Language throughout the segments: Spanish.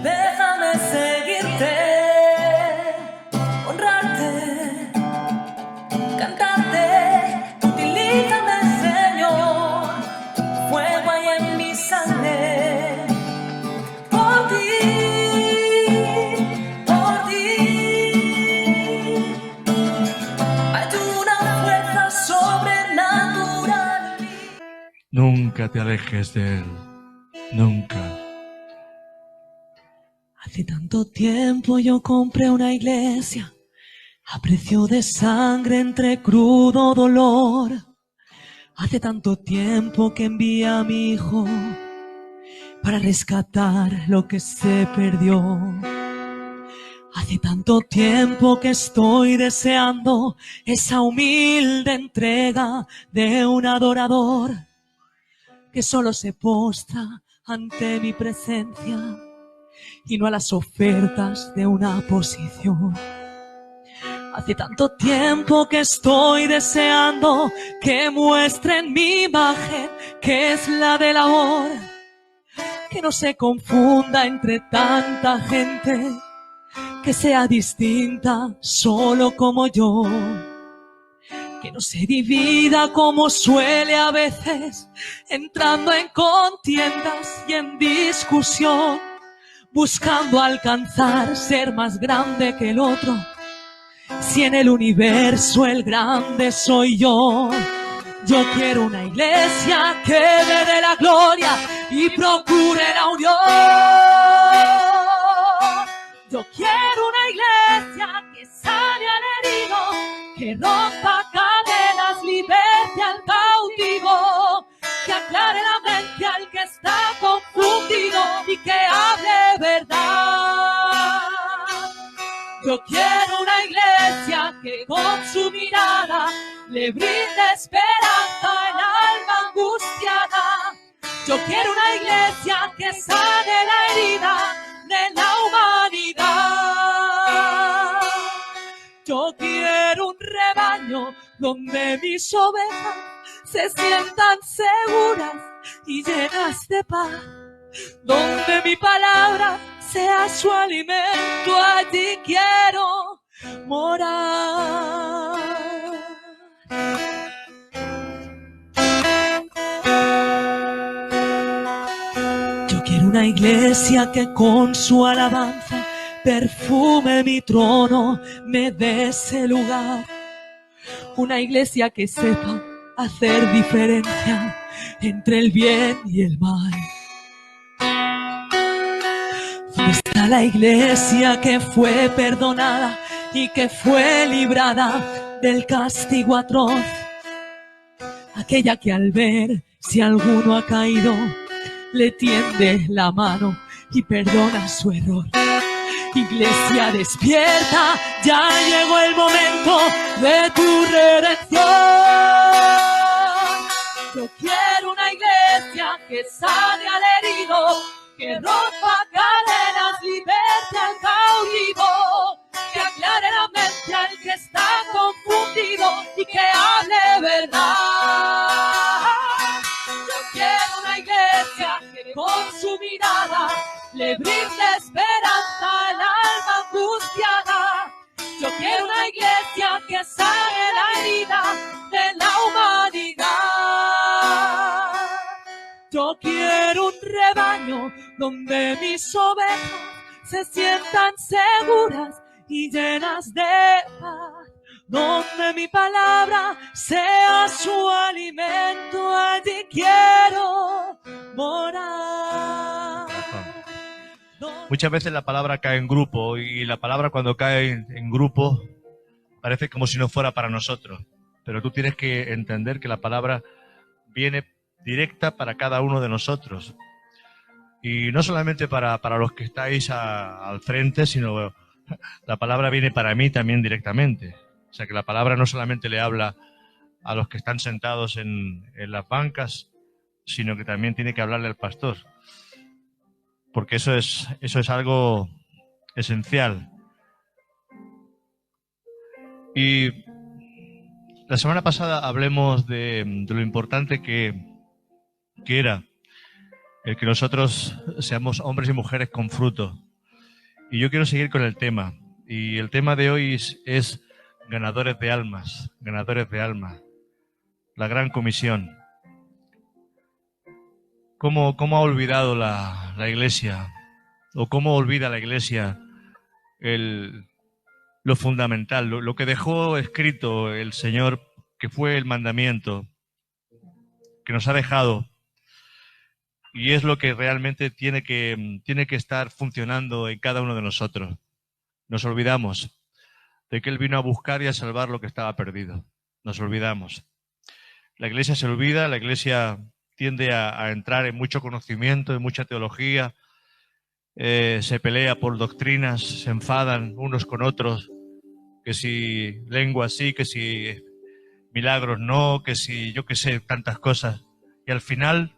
Déjame seguirte, honrarte, cantarte, utilízame, Señor, fuego hay en mi sangre, por ti, por ti. Hay una fuerza sobrenatural. Nunca te alejes de Él, nunca. Hace tanto tiempo yo compré una iglesia a precio de sangre entre crudo dolor. Hace tanto tiempo que envié a mi hijo para rescatar lo que se perdió. Hace tanto tiempo que estoy deseando esa humilde entrega de un adorador que solo se postra ante mi presencia y no a las ofertas de una posición. Hace tanto tiempo que estoy deseando que muestren mi imagen, que es la del amor, que no se confunda entre tanta gente, que sea distinta solo como yo, que no se divida como suele a veces, entrando en contiendas y en discusión, buscando alcanzar ser más grande que el otro, si en el universo el grande soy yo. Yo quiero una iglesia que me dé la gloria y procure la unión. Yo quiero una iglesia que sane al herido, que rompa cadenas, liberte al cautivo, que aclare la mente al que está confundido y que hable verdad. Yo quiero una iglesia que con su mirada le brinde esperanza al alma angustiada. Yo quiero una iglesia que sane la herida de la humanidad. Yo quiero un rebaño donde mis ovejas se sientan seguras y llenas de paz, donde mi palabra sea su alimento, allí quiero morar. Yo quiero una iglesia que con su alabanza perfume mi trono, me dé ese lugar. Una iglesia que sepa hacer diferencia entre el bien y el mal. ¿Dónde está la iglesia que fue perdonada y que fue librada del castigo atroz? Aquella que al ver si alguno ha caído le tiende la mano y perdona su error. Iglesia despierta, ya llegó el momento de tu redención. Yo quiero una iglesia que sane al herido, que rompa cadenas, liberte al cautivo, que aclare la mente al que está confundido y que hable verdad. Yo quiero una iglesia que con su mirada le brinde esperanza al alma angustiada. Yo quiero una iglesia que sane la herida de la humanidad. Yo quiero un rebaño donde mis ovejas se sientan seguras y llenas de paz, donde mi palabra sea su alimento, allí quiero morar. Muchas veces la palabra cae en grupo y la palabra cuando cae en grupo parece como si no fuera para nosotros. Pero tú tienes que entender que la palabra viene directa para cada uno de nosotros. Y no solamente para los que estáis al frente, sino la palabra viene para mí también directamente. O sea que la palabra no solamente le habla a los que están sentados en las bancas, sino que también tiene que hablarle al pastor. Porque eso es algo esencial. Y la semana pasada hablemos de lo importante que era el que nosotros seamos hombres y mujeres con fruto. Y yo quiero seguir con el tema. Y el tema de hoy es ganadores de almas, la gran comisión. ¿Cómo ha olvidado la Iglesia? ¿O cómo olvida la Iglesia lo fundamental, lo que dejó escrito el Señor, que fue el mandamiento, que nos ha dejado? Y es lo que realmente tiene que estar funcionando en cada uno de nosotros. Nos olvidamos de que Él vino a buscar y a salvar lo que estaba perdido. Nos olvidamos. La Iglesia se olvida, la Iglesia tiende a entrar en mucho conocimiento, en mucha teología, se pelea por doctrinas, se enfadan unos con otros, que si lengua sí, que si milagros no, que si yo qué sé, tantas cosas. Y al final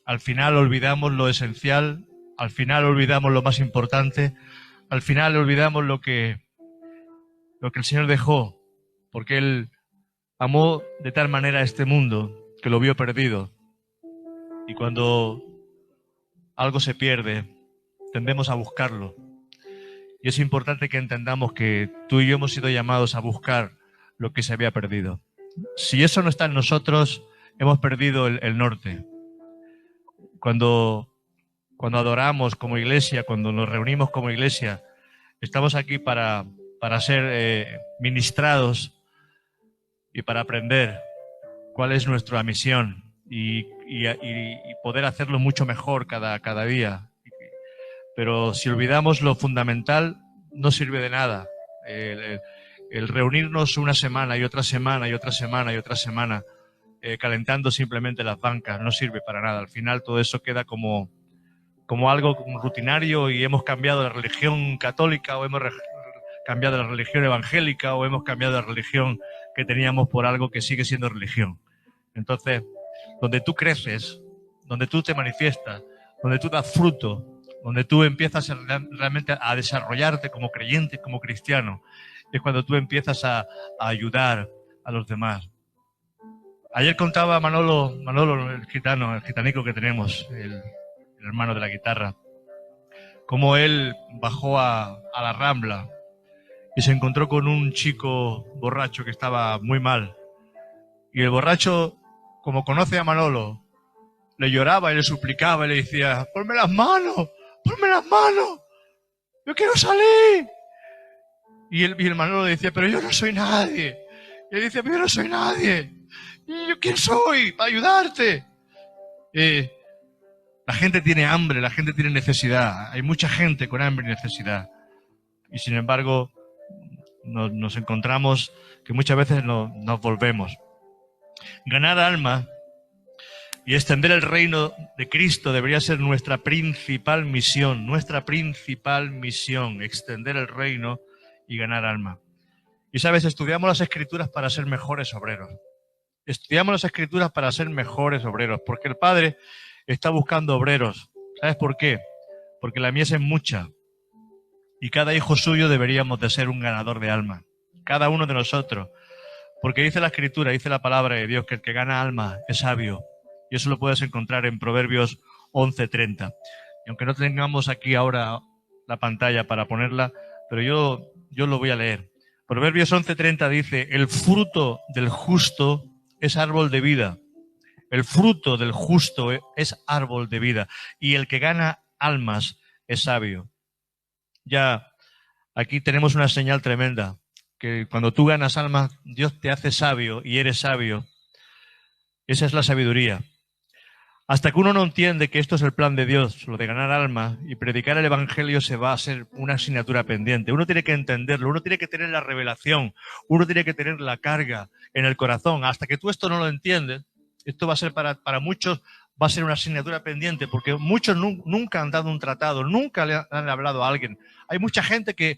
olvidamos lo esencial, al final olvidamos lo más importante, al final olvidamos lo que el Señor dejó, porque Él amó de tal manera a este mundo que lo vio perdido. Y cuando algo se pierde, tendemos a buscarlo. Y es importante que entendamos que tú y yo hemos sido llamados a buscar lo que se había perdido. Si eso no está en nosotros, hemos perdido el norte. Cuando adoramos como iglesia, cuando nos reunimos como iglesia, estamos aquí para ser ministrados y para aprender cuál es nuestra misión y poder hacerlo mucho mejor cada día. Pero si olvidamos lo fundamental, no sirve de nada. El reunirnos una semana y otra semana y otra semana y otra semana, calentando simplemente las bancas, no sirve para nada. Al final todo eso queda como algo rutinario y hemos cambiado la religión católica o hemos cambiado la religión evangélica o hemos cambiado la religión que teníamos por algo que sigue siendo religión. Entonces, donde tú creces, donde tú te manifiestas, donde tú das fruto, donde tú empiezas realmente a desarrollarte como creyente, como cristiano, es cuando tú empiezas a ayudar a los demás. Ayer contaba Manolo, el gitanico que tenemos, el hermano de la guitarra, cómo él bajó a la Rambla y se encontró con un chico borracho que estaba muy mal. Y el borracho, como conoce a Manolo, le lloraba y le suplicaba y le decía: ponme las manos, yo quiero salir. Y el Manolo le decía: pero yo no soy nadie. Y él decía: pero yo no soy nadie. ¿Y yo quién soy para ayudarte? La gente tiene hambre, la gente tiene necesidad. Hay mucha gente con hambre y necesidad. Y sin embargo, nos encontramos que muchas veces nos volvemos. Ganar alma y extender el reino de Cristo debería ser nuestra principal misión, extender el reino y ganar alma. Y sabes, estudiamos las Escrituras para ser mejores obreros. Estudiamos las Escrituras para ser mejores obreros, porque el Padre está buscando obreros. ¿Sabes por qué? Porque la mies es mucha y cada hijo suyo deberíamos de ser un ganador de alma, cada uno de nosotros. Porque dice la Escritura, dice la palabra de Dios, que el que gana alma es sabio. Y eso lo puedes encontrar en Proverbios 11:30. Y aunque no tengamos aquí ahora la pantalla para ponerla, pero yo lo voy a leer. Proverbios 11:30 dice: el fruto del justo es árbol de vida. El fruto del justo es árbol de vida. Y el que gana almas es sabio. Ya aquí tenemos una señal tremenda, que cuando tú ganas almas, Dios te hace sabio y eres sabio. Esa es la sabiduría. Hasta que uno no entiende que esto es el plan de Dios, lo de ganar alma y predicar el evangelio, se va a hacer una asignatura pendiente. Uno tiene que entenderlo, uno tiene que tener la revelación, uno tiene que tener la carga en el corazón. Hasta que tú esto no lo entiendes, esto va a ser para muchos, va a ser una asignatura pendiente, porque muchos nunca han dado un tratado, nunca le han hablado a alguien. Hay mucha gente que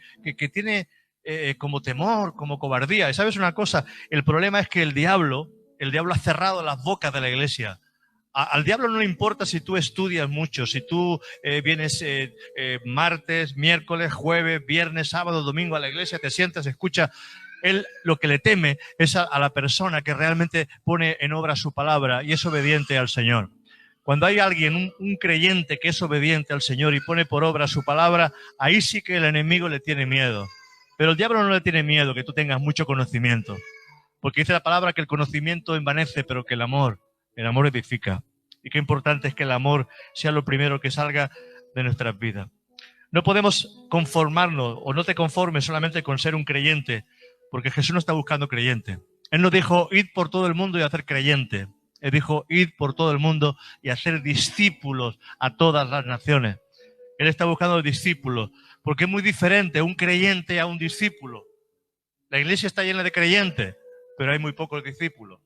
tiene como temor, como cobardía. ¿Y sabes una cosa? El problema es que el diablo ha cerrado las bocas de la iglesia. Al diablo no le importa si tú estudias mucho, si tú vienes martes, miércoles, jueves, viernes, sábado, domingo a la iglesia, te sientas, escucha. Él lo que le teme es a la persona que realmente pone en obra su palabra y es obediente al Señor. Cuando hay alguien, un creyente que es obediente al Señor y pone por obra su palabra, ahí sí que el enemigo le tiene miedo. Pero el diablo no le tiene miedo que tú tengas mucho conocimiento. Porque dice la palabra que el conocimiento envanece, pero que el amor edifica. Y qué importante es que el amor sea lo primero que salga de nuestras vidas. No podemos conformarnos, o no te conformes solamente con ser un creyente, porque Jesús no está buscando creyente. Él no dijo, id por todo el mundo y hacer creyente. Él dijo, id por todo el mundo y hacer discípulos a todas las naciones. Él está buscando discípulos, porque es muy diferente un creyente a un discípulo. La iglesia está llena de creyentes, pero hay muy pocos discípulos.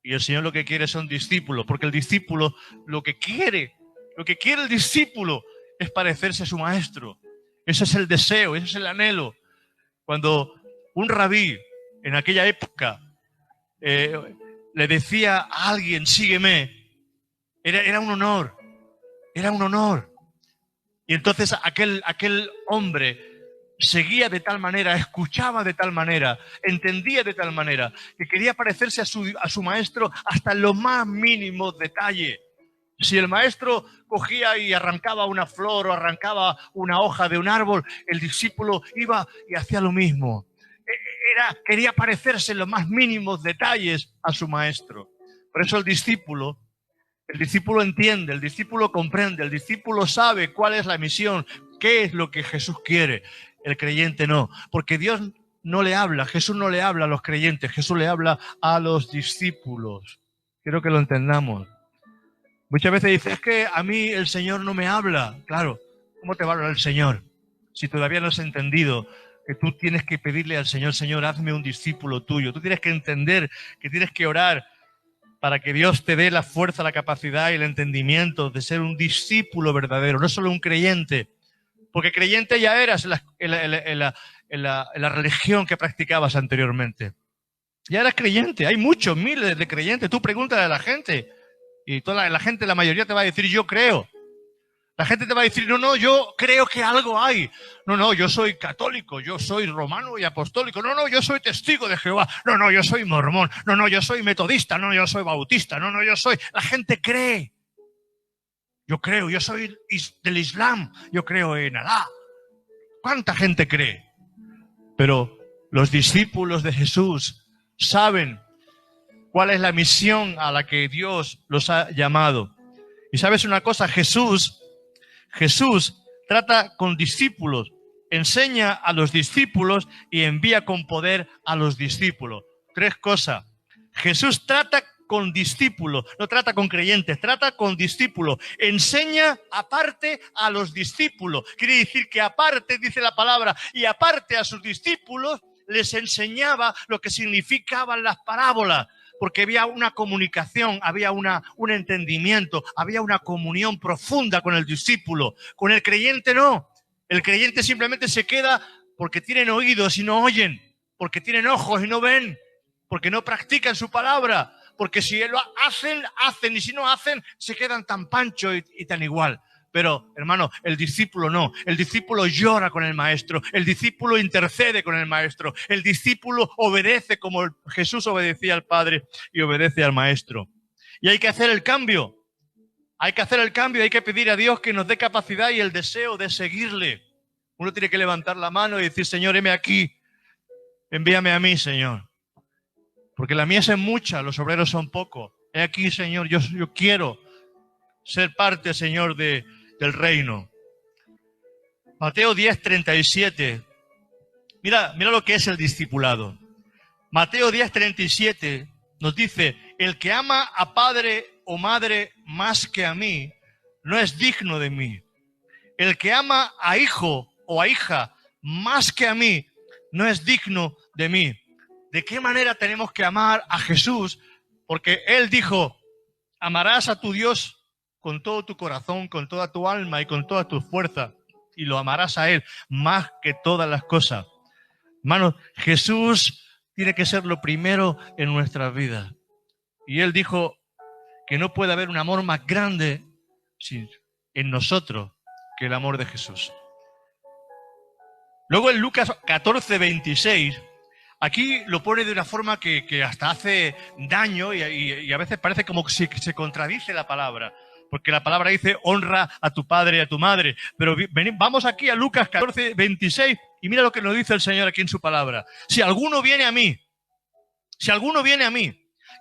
Y el Señor lo que quiere son discípulos, porque el discípulo lo que quiere el discípulo es parecerse a su maestro. Ese es el deseo, ese es el anhelo. Cuando un rabí en aquella época le decía a alguien, sígueme, era un honor, era un honor. Y entonces aquel hombre seguía de tal manera, escuchaba de tal manera, entendía de tal manera, que quería parecerse a su maestro hasta en los más mínimos detalles. Si el maestro cogía y arrancaba una flor o arrancaba una hoja de un árbol, el discípulo iba y hacía lo mismo. Quería parecerse en los más mínimos detalles a su maestro. Por eso el discípulo entiende, el discípulo comprende, el discípulo sabe cuál es la misión, qué es lo que Jesús quiere. El creyente no, porque Dios no le habla, Jesús no le habla a los creyentes, Jesús le habla a los discípulos. Quiero que lo entendamos. Muchas veces dices, es que a mí el Señor no me habla. Claro, ¿cómo te va a hablar el Señor? Si todavía no has entendido que tú tienes que pedirle al Señor, Señor, hazme un discípulo tuyo. Tú tienes que entender que tienes que orar para que Dios te dé la fuerza, la capacidad y el entendimiento de ser un discípulo verdadero, no solo un creyente. Porque creyente ya eras en la religión que practicabas anteriormente. Ya eras creyente. Hay muchos, miles de creyentes. Tú pregúntale a la gente. Y toda la gente, la mayoría te va a decir, yo creo. La gente te va a decir, no, yo creo que algo hay. No, yo soy católico, yo soy romano y apostólico. No, yo soy testigo de Jehová. No, yo soy mormón. No, yo soy metodista. No, yo soy bautista. No, yo soy... La gente cree. Yo creo, yo soy del Islam. Yo creo en Alá. ¿Cuánta gente cree? Pero los discípulos de Jesús saben cuál es la misión a la que Dios los ha llamado. Y sabes una cosa, Jesús trata con discípulos, enseña a los discípulos y envía con poder a los discípulos. Tres cosas. Jesús trata con discípulos, no trata con creyentes, trata con discípulos. Enseña aparte a los discípulos. Quiere decir que aparte, dice la palabra, y aparte a sus discípulos les enseñaba lo que significaban las parábolas. Porque había una comunicación, había un entendimiento, había una comunión profunda con el discípulo. Con el creyente no. El creyente simplemente se queda porque tienen oídos y no oyen, porque tienen ojos y no ven, porque no practican su palabra, porque si lo hacen, y si no hacen, se quedan tan pancho y tan igual. Pero, hermano, el discípulo no. El discípulo llora con el maestro. El discípulo intercede con el maestro. El discípulo obedece como Jesús obedecía al Padre y obedece al maestro. Y hay que hacer el cambio. Hay que hacer el cambio. Hay que pedir a Dios que nos dé capacidad y el deseo de seguirle. Uno tiene que levantar la mano y decir, Señor, heme aquí. Envíame a mí, Señor. Porque la mies es mucha, los obreros son pocos. He aquí, Señor, yo quiero ser parte, Señor, del reino. Mateo 10:37. Mira lo que es el discipulado. Mateo 10:37 nos dice, el que ama a padre o madre más que a mí, no es digno de mí. El que ama a hijo o a hija más que a mí, no es digno de mí. ¿De qué manera tenemos que amar a Jesús? Porque Él dijo, amarás a tu Dios con todo tu corazón, con toda tu alma y con toda tu fuerza, y lo amarás a Él más que todas las cosas. Hermanos, Jesús tiene que ser lo primero en nuestras vidas. Y Él dijo que no puede haber un amor más grande en nosotros que el amor de Jesús. Luego en Lucas 14:26 aquí lo pone de una forma que hasta hace daño y a veces parece como si se contradice la palabra. Porque la palabra dice, honra a tu padre y a tu madre. Pero vamos aquí a Lucas 14, 26, y mira lo que nos dice el Señor aquí en su palabra. Si alguno viene a mí,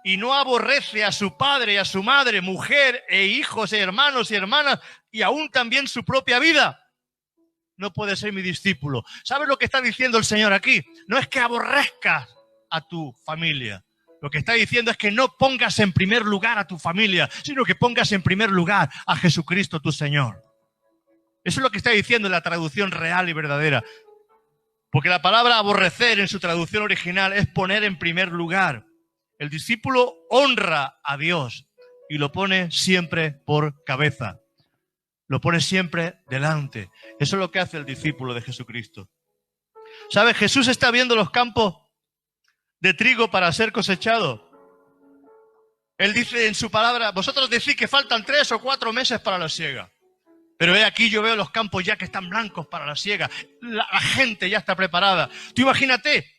y no aborrece a su padre y a su madre, mujer e hijos e hermanos y hermanas, y aún también su propia vida, no puede ser mi discípulo. ¿Sabes lo que está diciendo el Señor aquí? No es que aborrezcas a tu familia. Lo que está diciendo es que no pongas en primer lugar a tu familia, sino que pongas en primer lugar a Jesucristo tu Señor. Eso es lo que está diciendo en la traducción real y verdadera. Porque la palabra aborrecer en su traducción original es poner en primer lugar. El discípulo honra a Dios y lo pone siempre por cabeza. Lo pone siempre delante. Eso es lo que hace el discípulo de Jesucristo. ¿Sabes? Jesús está viendo los campos de trigo para ser cosechado. Él dice en su palabra, vosotros decís que faltan 3 o 4 meses para la siega. Pero aquí yo veo los campos ya que están blancos para la siega. La gente ya está preparada. Tú imagínate,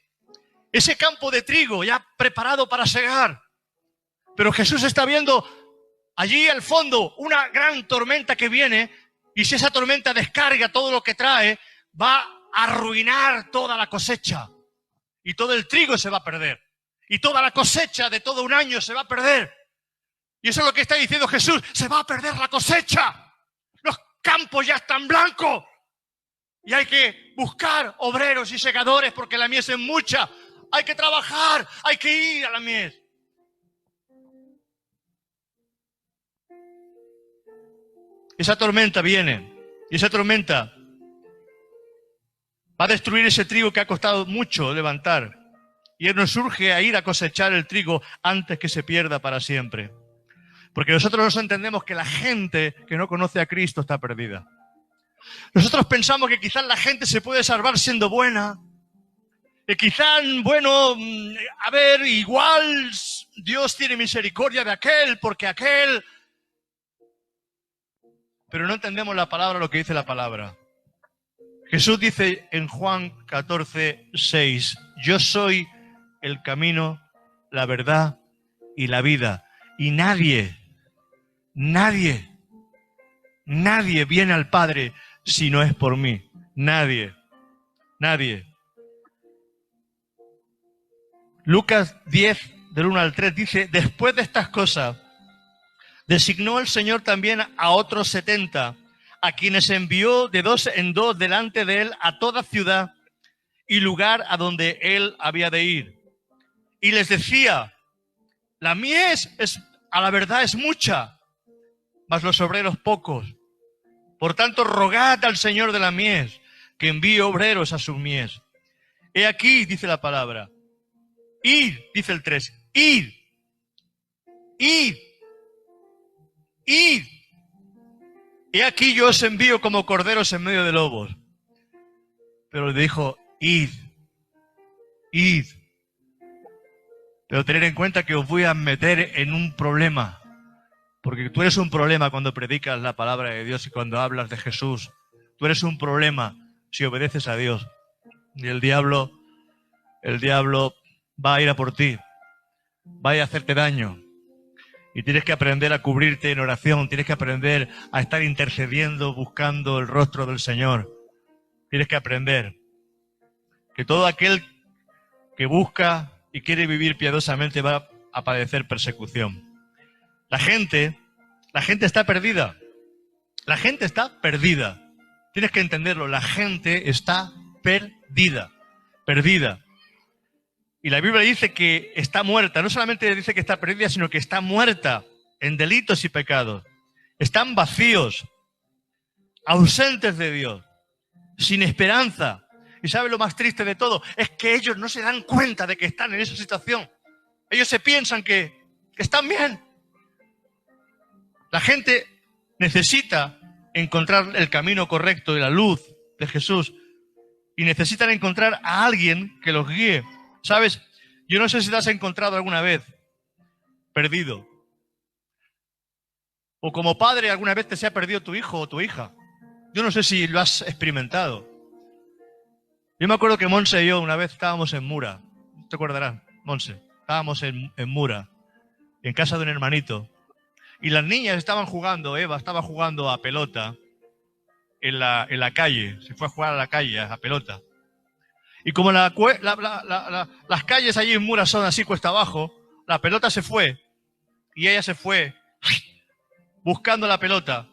ese campo de trigo ya preparado para segar. Pero Jesús está viendo allí al fondo una gran tormenta que viene, y si esa tormenta descarga todo lo que trae, va a arruinar toda la cosecha. Y todo el trigo se va a perder. Y toda la cosecha de todo un año se va a perder. Y eso es lo que está diciendo Jesús. Se va a perder la cosecha. Los campos ya están blancos. Y hay que buscar obreros y segadores porque la mies es mucha. Hay que trabajar. Hay que ir a la mies. Esa tormenta viene. Y esa tormenta va a destruir ese trigo que ha costado mucho levantar. Y Él nos urge a ir a cosechar el trigo antes que se pierda para siempre. Porque nosotros nos entendemos que la gente que no conoce a Cristo está perdida. Nosotros pensamos que quizás la gente se puede salvar siendo buena. Que quizás, bueno, a ver, igual Dios tiene misericordia de aquel, porque aquel... Pero no entendemos la palabra, lo que dice la palabra. Jesús dice en Juan 14, 6, yo soy el camino, la verdad y la vida. Y nadie viene al Padre si no es por mí. Nadie. Lucas 10, del 1 al 3, dice, después de estas cosas, designó el Señor también a otros 70, a quienes envió de 2 en 2 delante de Él a toda ciudad y lugar a donde Él había de ir. Y les decía, la mies a la verdad es mucha, mas los obreros pocos. Por tanto, rogad al Señor de la mies que envíe obreros a su mies. He aquí, dice la palabra, id, dice el 3, id. He aquí yo os envío como corderos en medio de lobos. Pero le dijo, id. Pero tened en cuenta que os voy a meter en un problema. Porque tú eres un problema cuando predicas la palabra de Dios y cuando hablas de Jesús. Tú eres un problema si obedeces a Dios. Y el diablo va a ir a por ti. Va a hacerte daño. Y tienes que aprender a cubrirte en oración. Tienes que aprender a estar intercediendo, buscando el rostro del Señor. Tienes que aprender que todo aquel que busca y quiere vivir piadosamente va a padecer persecución. La gente está perdida. La gente está perdida. Tienes que entenderlo. La gente está perdida. Y la Biblia dice que está muerta. No solamente dice que está perdida, sino que está muerta en delitos y pecados. Están vacíos, ausentes de Dios, sin esperanza. ¿Y sabe lo más triste de todo? Es que ellos no se dan cuenta de que están en esa situación. Ellos se piensan que están bien. La gente necesita encontrar el camino correcto y la luz de Jesús. Y necesitan encontrar a alguien que los guíe. ¿Sabes? Yo no sé si te has encontrado alguna vez perdido. O como padre alguna vez te se ha perdido tu hijo o tu hija. Yo no sé si lo has experimentado. Yo me acuerdo que Monse y yo una vez estábamos en Mura. te acordarás, Monse. Estábamos en Mura, en casa de un hermanito. Y las niñas estaban jugando, Eva estaba jugando a pelota en la calle. Se fue a jugar a la calle, a pelota. Y como las calles allí en Mura son así cuesta abajo, la pelota se fue. Y ella se fue buscando la pelota.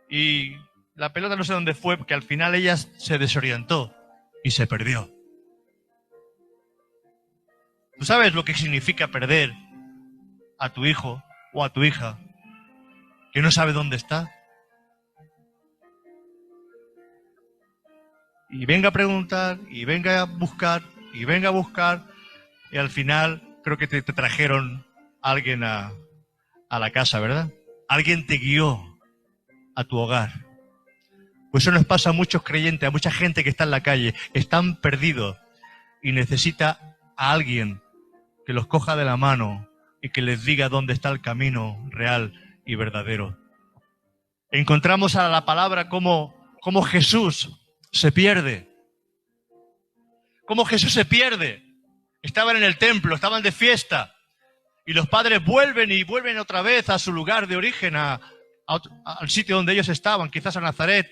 Y la pelota no sé dónde fue, porque al final ella se desorientó y se perdió. ¿Tú sabes lo que significa perder a tu hijo o a tu hija que no sabe dónde está? Y venga a preguntar, y venga a buscar, y venga a buscar, y al final creo que te trajeron a alguien a la casa, ¿verdad? Alguien te guió a tu hogar. Pues eso nos pasa a muchos creyentes, a mucha gente que está en la calle, están perdidos y necesita a alguien que los coja de la mano y que les diga dónde está el camino real y verdadero. Encontramos a la palabra como Jesús se pierde. Como Jesús se pierde. Estaban en el templo, estaban de fiesta y los padres vuelven otra vez a su lugar de origen, al sitio donde ellos estaban, quizás a Nazaret.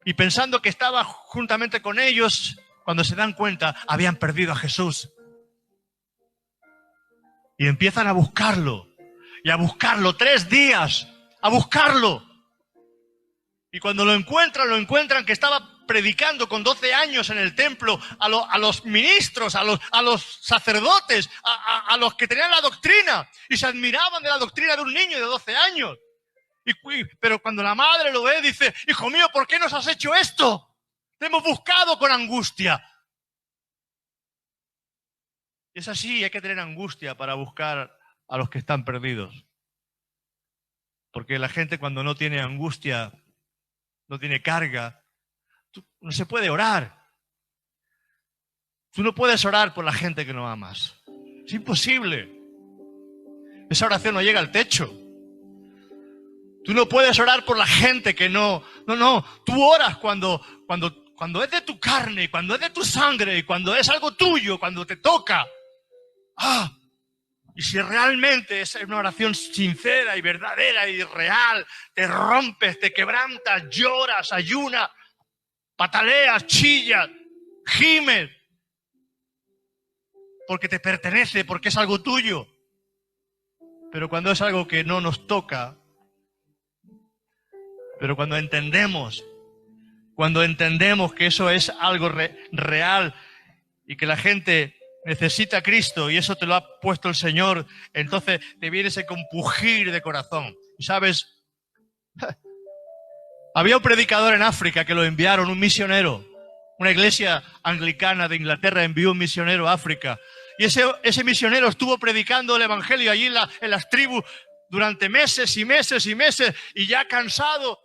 Y pensando que estaba juntamente con ellos, cuando se dan cuenta, habían perdido a Jesús. Y empiezan a buscarlo. Y a buscarlo 3 días. A buscarlo. Y cuando lo encuentran que estaba predicando con 12 años en el templo a los ministros, a los sacerdotes, a los que tenían la doctrina. Y se admiraban de la doctrina de un niño de 12 años. Pero cuando la madre lo ve, dice: hijo mío, ¿por qué nos has hecho esto? Te hemos buscado con angustia. Y es así, hay que tener angustia para buscar a los que están perdidos. Porque la gente, cuando no tiene angustia, no tiene carga, no se puede orar. Tú no puedes orar por la gente que no amas. Es imposible. Esa oración no llega al techo. Tú no puedes orar por la gente que no. No. Tú oras cuando es de tu carne, y cuando es de tu sangre, y cuando es algo tuyo, cuando te toca. Y si realmente es una oración sincera y verdadera y real, te rompes, te quebrantas, lloras, ayunas, pataleas, chillas, gimes, porque te pertenece, porque es algo tuyo. Pero cuando es algo que no nos toca, pero cuando entendemos que eso es algo real y que la gente necesita a Cristo y eso te lo ha puesto el Señor, entonces te viene ese compugir de corazón. Y sabes, había un predicador en África que lo enviaron, un misionero. Una iglesia anglicana de Inglaterra envió un misionero a África. Y ese misionero estuvo predicando el evangelio allí en las tribus durante meses y meses y meses, y ya cansado,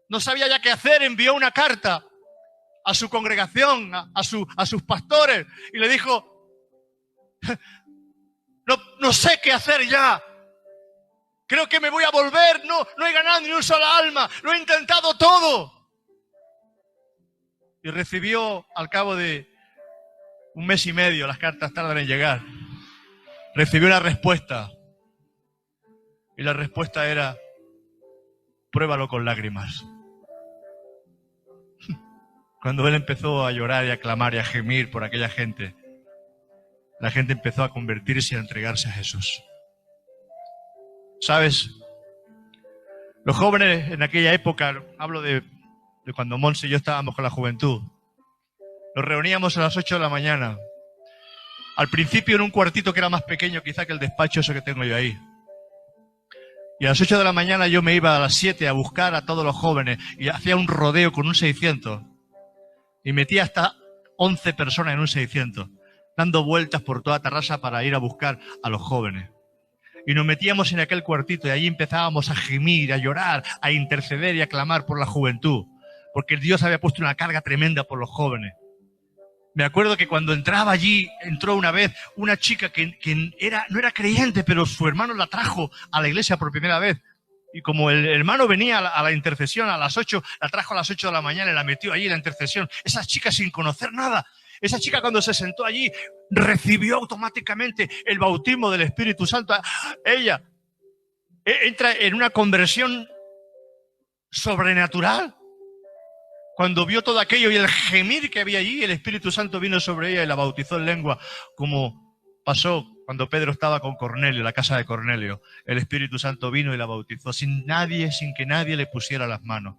no sabía ya qué hacer, envió una carta a su congregación, a sus pastores, y le dijo: no sé qué hacer ya. Creo que me voy a volver. No he ganado ni un solo alma. Lo he intentado todo. Y recibió al cabo de 1 mes y medio, las cartas tardan en llegar, recibió una respuesta. Y la respuesta era: pruébalo con lágrimas. Cuando él empezó a llorar y a clamar y a gemir por aquella gente, la gente empezó a convertirse y a entregarse a Jesús. ¿Sabes? Los jóvenes en aquella época, hablo de cuando Monse y yo estábamos con la juventud, nos reuníamos a las 8 de la mañana. Al principio en un cuartito que era más pequeño quizá que el despacho ese que tengo yo ahí. Y a las 8 de la mañana yo me iba a las 7 a buscar a todos los jóvenes y hacía un rodeo con un 600. Y metía hasta 11 personas en un 600, dando vueltas por toda Tarrasa para ir a buscar a los jóvenes. Y nos metíamos en aquel cuartito y allí empezábamos a gemir, a llorar, a interceder y a clamar por la juventud. Porque Dios había puesto una carga tremenda por los jóvenes. Me acuerdo que cuando entraba allí, entró una vez una chica que no era creyente, pero su hermano la trajo a la iglesia por primera vez. Y como el hermano venía a la intercesión a las 8, la trajo a las 8 de la mañana y la metió allí en la intercesión. Esa chica sin conocer nada, Esa chica cuando se sentó allí recibió automáticamente el bautismo del Espíritu Santo. Ella entra en una conversión sobrenatural. Cuando vio todo aquello y el gemir que había allí, el Espíritu Santo vino sobre ella y la bautizó en lengua, como pasó cuando Pedro estaba con Cornelio, en la casa de Cornelio. El Espíritu Santo vino y la bautizó sin que nadie le pusiera las manos.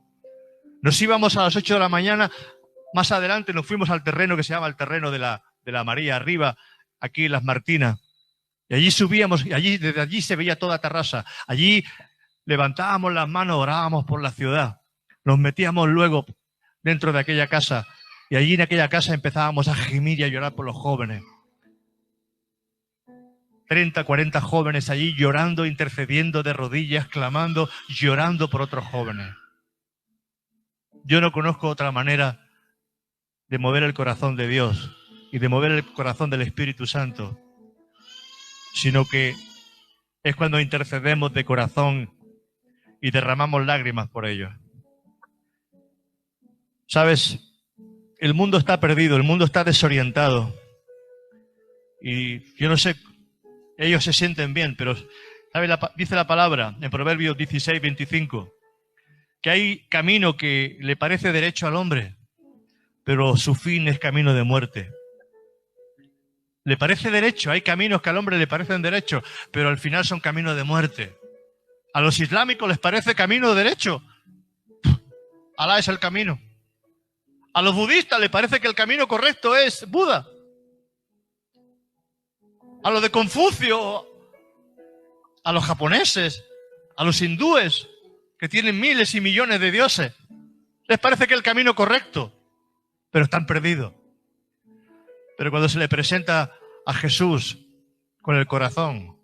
Nos íbamos a las 8 de la mañana, más adelante nos fuimos al terreno que se llama el terreno de la María, arriba, aquí en Las Martinas. Y allí subíamos, y desde allí se veía toda Tarrasa. Allí levantábamos las manos, orábamos por la ciudad. Nos metíamos luego dentro de aquella casa, y allí en aquella casa empezábamos a gemir y a llorar por los jóvenes. 30, 40 jóvenes allí llorando, intercediendo de rodillas, clamando, llorando por otros jóvenes. Yo no conozco otra manera de mover el corazón de Dios y de mover el corazón del Espíritu Santo, sino que es cuando intercedemos de corazón y derramamos lágrimas por ellos. ¿Sabes? El mundo está perdido, el mundo está desorientado. Y yo no sé, ellos se sienten bien, pero ¿sabe? Dice la palabra en Proverbios 16, 25, que hay camino que le parece derecho al hombre, pero su fin es camino de muerte. Le parece derecho, hay caminos que al hombre le parecen derechos, pero al final son caminos de muerte. A los islámicos les parece camino derecho. Alá es el camino. A los budistas les parece que el camino correcto es Buda. A los de Confucio, a los japoneses, a los hindúes, que tienen miles y millones de dioses, les parece que el camino correcto, pero están perdidos. Pero cuando se le presenta a Jesús con el corazón,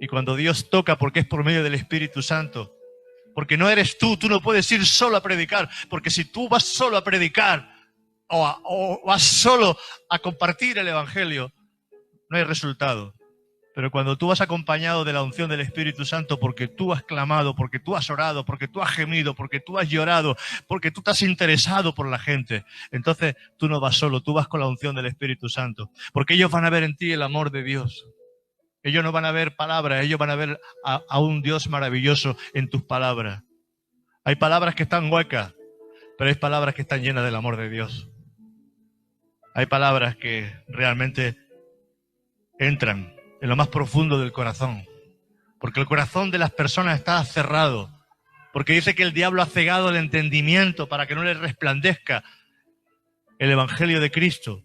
y cuando Dios toca, porque es por medio del Espíritu Santo, porque no eres tú no puedes ir solo a predicar, porque si tú vas solo a predicar o vas solo a compartir el Evangelio, no hay resultado. Pero cuando tú vas acompañado de la unción del Espíritu Santo, porque tú has clamado, porque tú has orado, porque tú has gemido, porque tú has llorado, porque tú te has interesado por la gente, entonces tú no vas solo, tú vas con la unción del Espíritu Santo. Porque ellos van a ver en ti el amor de Dios. Ellos no van a ver palabras, ellos van a ver a un Dios maravilloso en tus palabras. Hay palabras que están huecas, pero hay palabras que están llenas del amor de Dios. Hay palabras que realmente entran en lo más profundo del corazón, porque el corazón de las personas está cerrado, porque dice que el diablo ha cegado el entendimiento para que no le resplandezca el Evangelio de Cristo.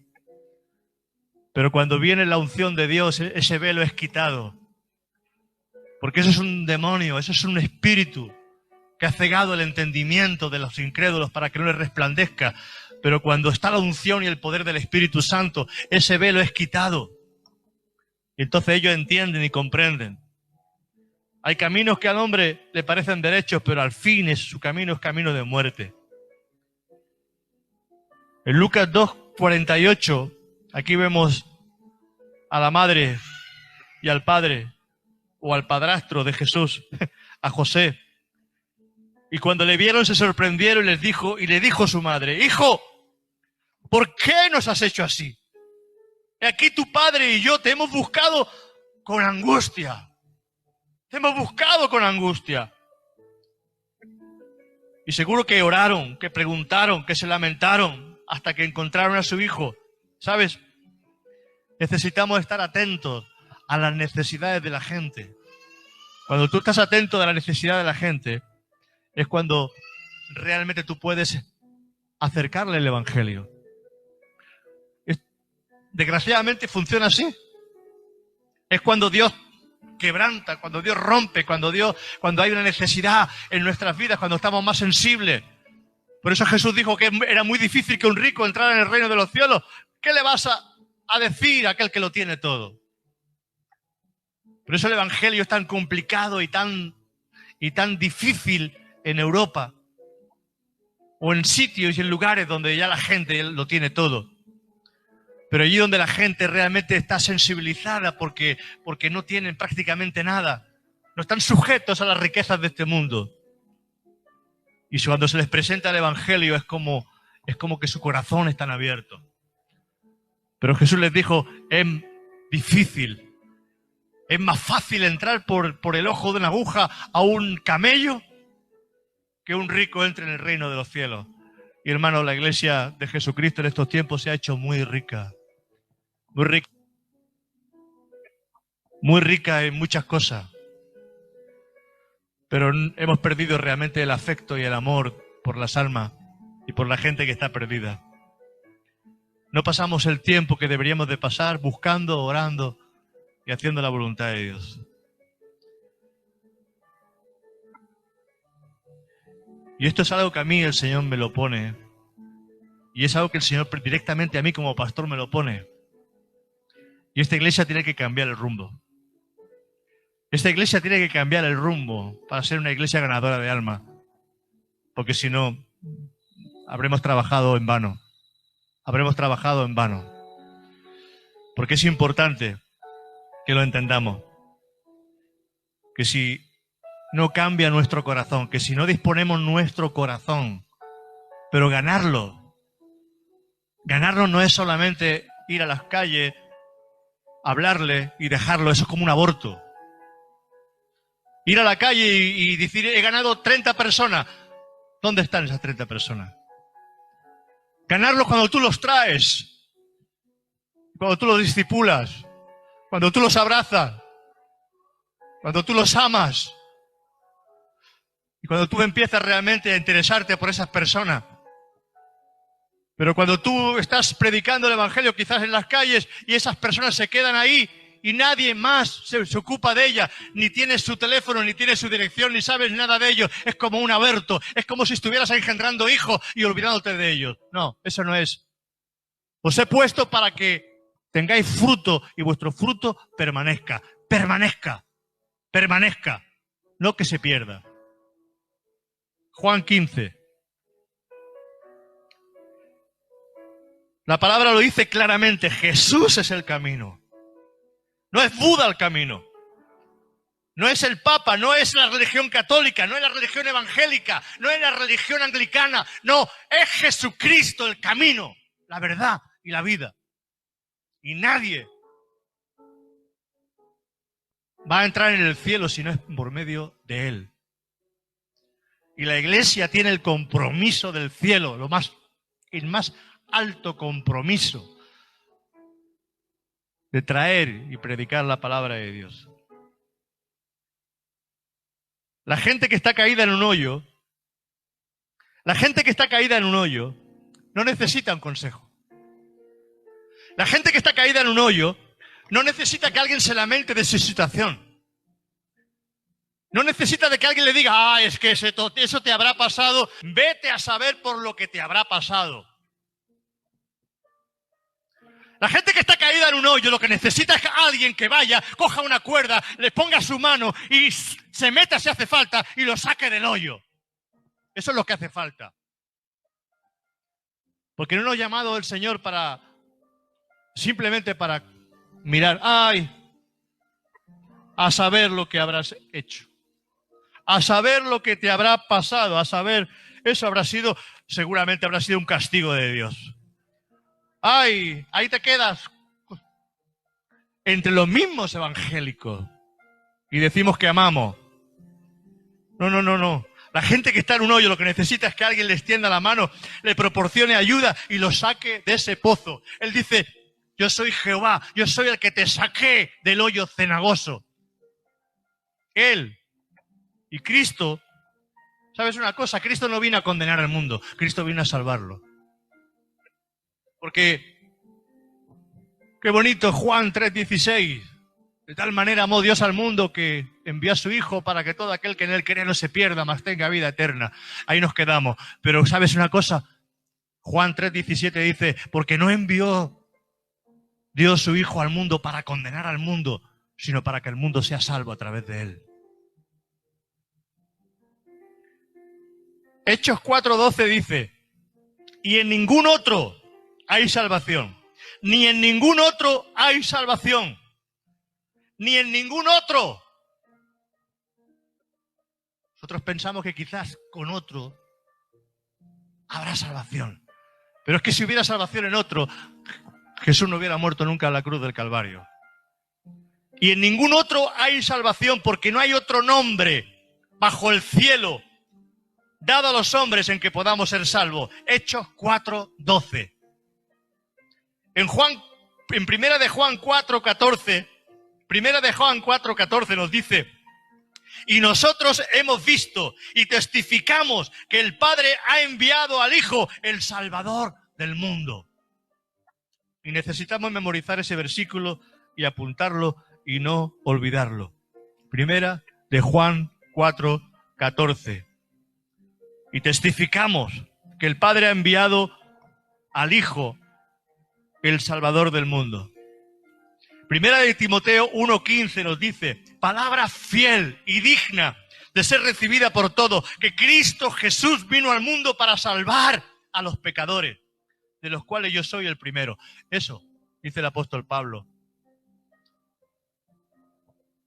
Pero cuando viene la unción de Dios, ese velo es quitado, porque eso es un demonio, eso es un espíritu que ha cegado el entendimiento de los incrédulos para que no le resplandezca. Pero cuando está la unción y el poder del Espíritu Santo, ese velo es quitado. Y entonces ellos entienden y comprenden. Hay caminos que al hombre le parecen derechos, pero al fin su camino es camino de muerte. En Lucas 2:48, aquí vemos a la madre y al padre, o al padrastro de Jesús, a José. Y cuando le vieron se sorprendieron y le dijo su madre: Hijo, ¿por qué nos has hecho así? Aquí tu padre y yo te hemos buscado con angustia. Te hemos buscado con angustia. Y seguro que oraron, que preguntaron, que se lamentaron hasta que encontraron a su hijo. ¿Sabes? Necesitamos estar atentos a las necesidades de la gente. Cuando tú estás atento a la necesidad de la gente, es cuando realmente tú puedes acercarle el Evangelio. Desgraciadamente funciona así. Es cuando Dios quebranta, cuando Dios rompe, cuando hay una necesidad en nuestras vidas, cuando estamos más sensibles. Por eso Jesús dijo que era muy difícil que un rico entrara en el reino de los cielos. ¿Qué le vas a decir a aquel que lo tiene todo? Por eso el Evangelio es tan complicado y tan difícil en Europa, o en sitios y en lugares donde ya la gente lo tiene todo. Pero allí donde la gente realmente está sensibilizada porque no tienen prácticamente nada, no están sujetos a las riquezas de este mundo. Y cuando se les presenta el Evangelio es como que su corazón está abierto. Pero Jesús les dijo, es difícil, es más fácil entrar por el ojo de una aguja a un camello que un rico entre en el reino de los cielos. Y hermano, la iglesia de Jesucristo en estos tiempos se ha hecho muy rica. Muy rica en muchas cosas. Pero hemos perdido realmente el afecto y el amor por las almas y por la gente que está perdida. No pasamos el tiempo que deberíamos de pasar buscando, orando y haciendo la voluntad de Dios. Y esto es algo que a mí el Señor me lo pone. Y es algo que el Señor directamente a mí como pastor me lo pone. Y esta iglesia tiene que cambiar el rumbo. Esta iglesia tiene que cambiar el rumbo para ser una iglesia ganadora de almas. Porque si no, habremos trabajado en vano. Habremos trabajado en vano. Porque es importante que lo entendamos. Que si no cambia nuestro corazón, que si no disponemos nuestro corazón, pero ganarlo no es solamente ir a las calles, hablarle y dejarlo, eso es como un aborto. Ir a la calle y decir, he ganado 30 personas. ¿Dónde están esas 30 personas? Ganarlos cuando tú los traes, cuando tú los discipulas, cuando tú los abrazas, cuando tú los amas y cuando tú empiezas realmente a interesarte por esas personas. Pero cuando tú estás predicando el evangelio quizás en las calles y esas personas se quedan ahí y nadie más se ocupa de ellas, ni tienes su teléfono, ni tienes su dirección, ni sabes nada de ellos, es como un aborto, es como si estuvieras engendrando hijos y olvidándote de ellos. No, eso no es. Os he puesto para que tengáis fruto y vuestro fruto permanezca, no que se pierda. Juan 15. La palabra lo dice claramente, Jesús es el camino. No es Buda el camino. No es el Papa, no es la religión católica, no es la religión evangélica, no es la religión anglicana. No, es Jesucristo el camino, la verdad y la vida. Y nadie va a entrar en el cielo si no es por medio de Él. Y la iglesia tiene el compromiso del cielo, el más alto compromiso de traer y predicar la palabra de Dios. La gente que está caída en un hoyo, no necesita un consejo. La gente que está caída en un hoyo no necesita que alguien se lamente de su situación. No necesita de que alguien le diga, es que eso te habrá pasado. Vete a saber por lo que te habrá pasado. La gente que está caída en un hoyo lo que necesita es que alguien que vaya, coja una cuerda, le ponga su mano y se meta si hace falta y lo saque del hoyo. Eso es lo que hace falta. Porque no nos ha llamado el Señor simplemente para mirar, a saber lo que habrás hecho. A saber lo que te habrá pasado, a saber, eso seguramente habrá sido un castigo de Dios. Ahí te quedas entre los mismos evangélicos y decimos que amamos. No. La gente que está en un hoyo lo que necesita es que alguien le extienda la mano, le proporcione ayuda y lo saque de ese pozo. Él dice, yo soy Jehová, yo soy el que te saqué del hoyo cenagoso. Él y Cristo, ¿sabes una cosa? Cristo no vino a condenar al mundo, Cristo vino a salvarlo. Porque, qué bonito Juan 3:16, de tal manera amó Dios al mundo que envió a su Hijo para que todo aquel que en Él cree no se pierda, mas tenga vida eterna. Ahí nos quedamos. Pero ¿sabes una cosa? Juan 3:17 dice, porque no envió Dios su Hijo al mundo para condenar al mundo, sino para que el mundo sea salvo a través de Él. Hechos 4:12 dice, y en ningún otro hay salvación. Ni en ningún otro hay salvación. Ni en ningún otro. Nosotros pensamos que quizás con otro habrá salvación. Pero es que si hubiera salvación en otro, Jesús no hubiera muerto nunca en la cruz del Calvario. Y en ningún otro hay salvación, porque no hay otro nombre bajo el cielo dado a los hombres en que podamos ser salvos. Hechos 4:12. En primera de Juan 4:14 nos dice: y nosotros hemos visto y testificamos que el Padre ha enviado al Hijo, el Salvador del mundo. Y necesitamos memorizar ese versículo y apuntarlo y no olvidarlo. Primera de Juan 4:14. Y testificamos que el Padre ha enviado al Hijo, el Salvador del mundo. Primera de Timoteo 1:15 nos dice: palabra fiel y digna de ser recibida por todos, que Cristo Jesús vino al mundo para salvar a los pecadores, de los cuales yo soy el primero. Eso dice el apóstol Pablo.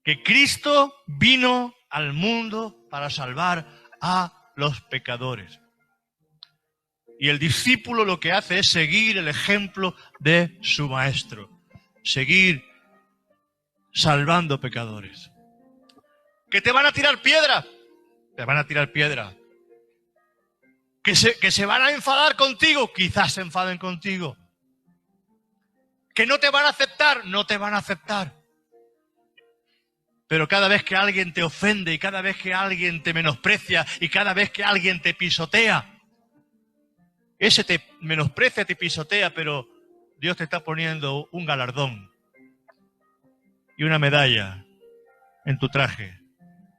Que Cristo vino al mundo para salvar a los pecadores. Y el discípulo lo que hace es seguir el ejemplo de su maestro. Seguir salvando pecadores. ¿Que te van a tirar piedra? Te van a tirar piedra. ¿Que se van a enfadar contigo? Quizás se enfaden contigo. ¿Que no te van a aceptar? No te van a aceptar. Pero cada vez que alguien te ofende y cada vez que alguien te menosprecia y cada vez que alguien te pisotea, ese te menosprecia, te pisotea, pero Dios te está poniendo un galardón y una medalla en tu traje,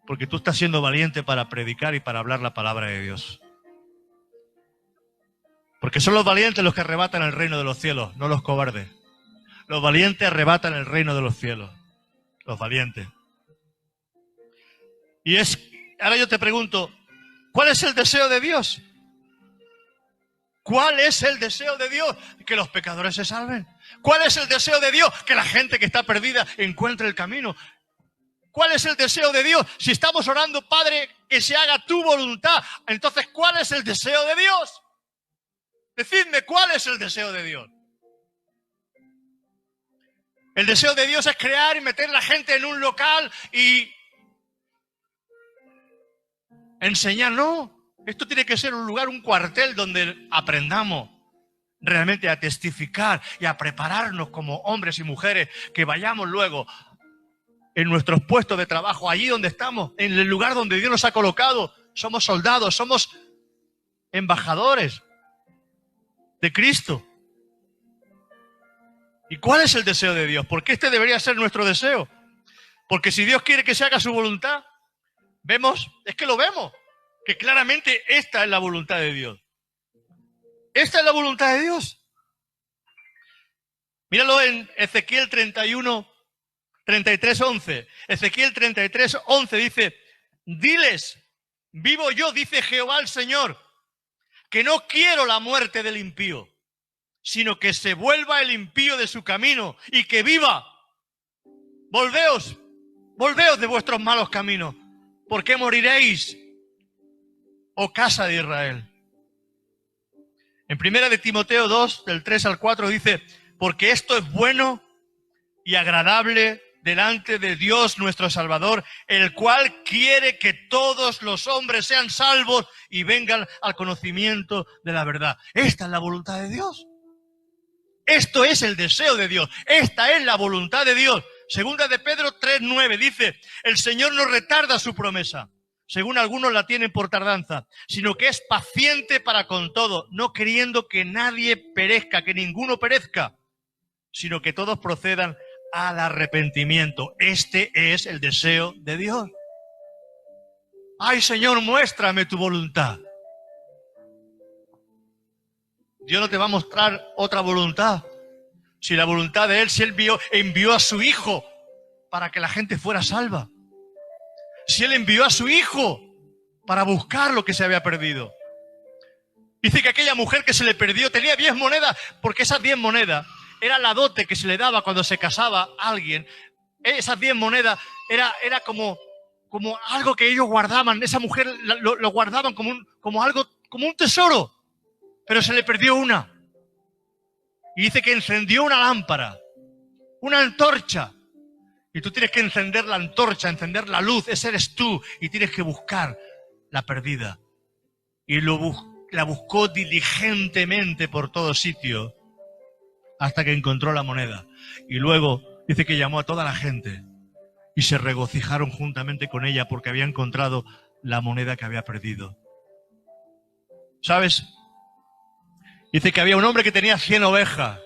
porque tú estás siendo valiente para predicar y para hablar la palabra de Dios. Porque son los valientes los que arrebatan el reino de los cielos, no los cobardes. Los valientes arrebatan el reino de los cielos. Los valientes. Y ahora yo te pregunto, ¿cuál es el deseo de Dios? ¿Cuál es el deseo de Dios? Que los pecadores se salven. ¿Cuál es el deseo de Dios? Que la gente que está perdida encuentre el camino. ¿Cuál es el deseo de Dios? Si estamos orando, Padre, que se haga tu voluntad, entonces, ¿cuál es el deseo de Dios? Decidme, ¿cuál es el deseo de Dios? El deseo de Dios es crear y meter a la gente en un local y enseñar. No, esto tiene que ser un lugar, un cuartel donde aprendamos realmente a testificar y a prepararnos como hombres y mujeres, que vayamos luego en nuestros puestos de trabajo, allí donde estamos, en el lugar donde Dios nos ha colocado. Somos soldados, somos embajadores de Cristo. ¿Y cuál es el deseo de Dios? Porque este debería ser nuestro deseo. Porque si Dios quiere que se haga su voluntad, vemos, es que lo vemos, que claramente esta es la voluntad de Dios. Esta es la voluntad de Dios. Míralo en Ezequiel 33:11. Ezequiel 33:11 dice: diles, vivo yo, dice Jehová el Señor, que no quiero la muerte del impío, sino que se vuelva el impío de su camino y que viva. Volveos de vuestros malos caminos. ¿Por qué moriréis, oh casa de Israel? En primera de Timoteo 2, del 3 al 4 dice: porque esto es bueno y agradable delante de Dios nuestro Salvador, el cual quiere que todos los hombres sean salvos y vengan al conocimiento de la verdad. Esta es la voluntad de Dios. Esto es el deseo de Dios. Esta es la voluntad de Dios. Segunda de Pedro 3:9 dice: el Señor no retarda su promesa, según algunos la tienen por tardanza, sino que es paciente para con todo, no queriendo que nadie perezca, que ninguno perezca, sino que todos procedan al arrepentimiento. Este es el deseo de Dios. Ay, Señor, muéstrame tu voluntad. Dios no te va a mostrar otra voluntad. Si la voluntad de Él, si Él envió a su Hijo para que la gente fuera salva. Si Él envió a su Hijo para buscar lo que se había perdido. Dice que aquella mujer que se le perdió tenía 10 monedas, porque esas 10 monedas era la dote que se le daba cuando se casaba a alguien. Esas 10 monedas era como algo que ellos guardaban. Esa mujer lo guardaban como un tesoro. Pero se le perdió una. Y dice que encendió una lámpara, una antorcha. Y tú tienes que encender la antorcha, encender la luz, ese eres tú. Y tienes que buscar la perdida. Y la buscó diligentemente por todo sitio hasta que encontró la moneda. Y luego dice que llamó a toda la gente y se regocijaron juntamente con ella porque había encontrado la moneda que había perdido. ¿Sabes? Dice que había un hombre que tenía 100 ovejas